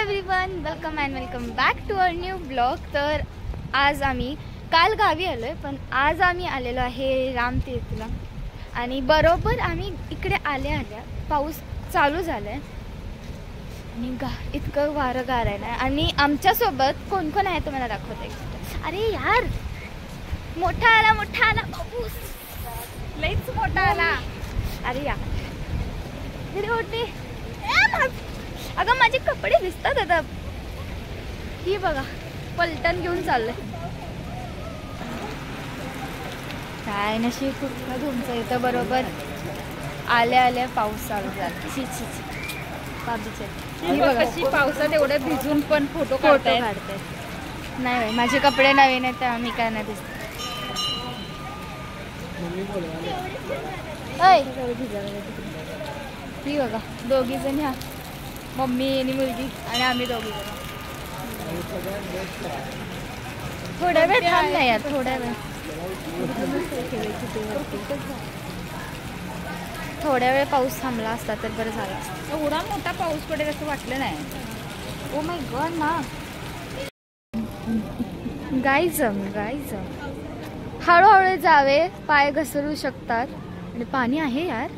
Everyone, welcome back to our new blog. तर आज आम्ही काल गावी आलोय, पण आज आम्ही आलेलो आहे रामतीर्थला. आणि बरोबर आम्ही इकडे आल्या पाऊस चालू झालाय आणि इतकं वारं गार आहे ना. आणि आमच्यासोबत कोण कोण आहे तुम्हाला दाखवते. अरे यार, मोठा आला पाऊस, लईच मोठा आला. अरे यार, अगं माझे कपडे दिसतात आता. ही बघा, पलटण घेऊन चाललंय. काय नशीब कुठलं तुमचं इथं. बरोबर आल्या पाऊस चालू झाला. ही बघा कशी पावसात एवढं भिजून पण फोटो काढताय. नाही बाई, माझे कपडे नवीन आहेत तर मी काय नाही दिसत. ही बघा, दोघी जण, ह्या मम्मी आणि मुलगी आणि आम्ही दोघी जण. थोड्या वेळ थांब नाही यार, थोड्या वेळ पाऊस थांबला असता तर बरं झालं. एवढा मोठा पाऊस पडेल असं वाटलं नाही. ओ माय गॉड ना. गाईज हळूहळू जावे, पाय घसरू शकतात. आणि पाणी आहे यार.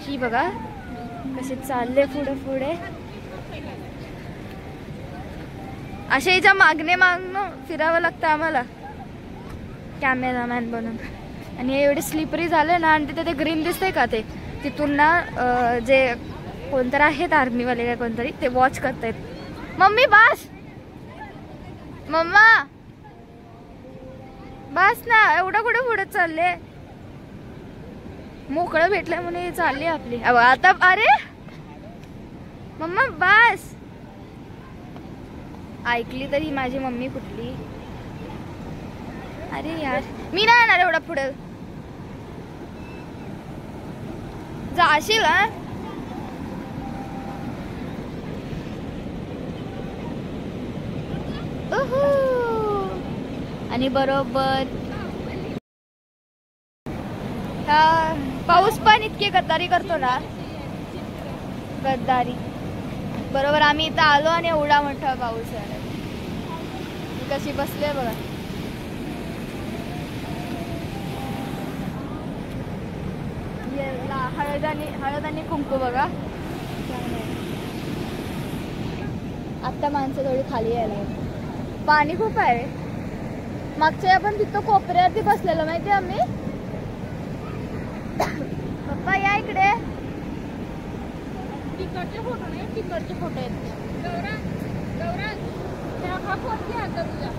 ही बघा कसे चालले पुढे. अशा हिच्या मागणं फिरावं लागतं आम्हाला कॅमेरामॅन बनून. आणि हे एवढे स्लिपरी झाले ना. आणि तिथे ते ग्रीन दिसतंय का, ते तिथून ना जे कोणतरी आहेत आर्मीवाले का कोणतरी, ते वॉच करतायत. मम्मी बस, मम्मा बस ना, एवढं कुठे पुढे चालले. मोकळं भेटलंय म्हणून चालली आपली आता. अरे मम्मा बस. ऐकली तरी माझी मम्मी कुठली. अरे यार, मी नाही येणार एवढा पुढे. जाशील हा. आणि बरोबर पाऊस पण इतकी गद्दारी करतो ना. बरोबर आम्ही इथं आलो आणि एवढा मोठा पाऊस आहे. कशी बसले बघा. हळद आणि कुंकू बघा. आता माणसं थोडी खाली यायला. पाणी खूप आहे. मागच्या आपण तिथं कोपऱ्यावरती बसलेलो माहिती आम्ही. पप्पा या इकडे. तिकडचे फोटो नाही, तिकडचे फोटो आहेत. गौरा हा फोन घे आता तुझा.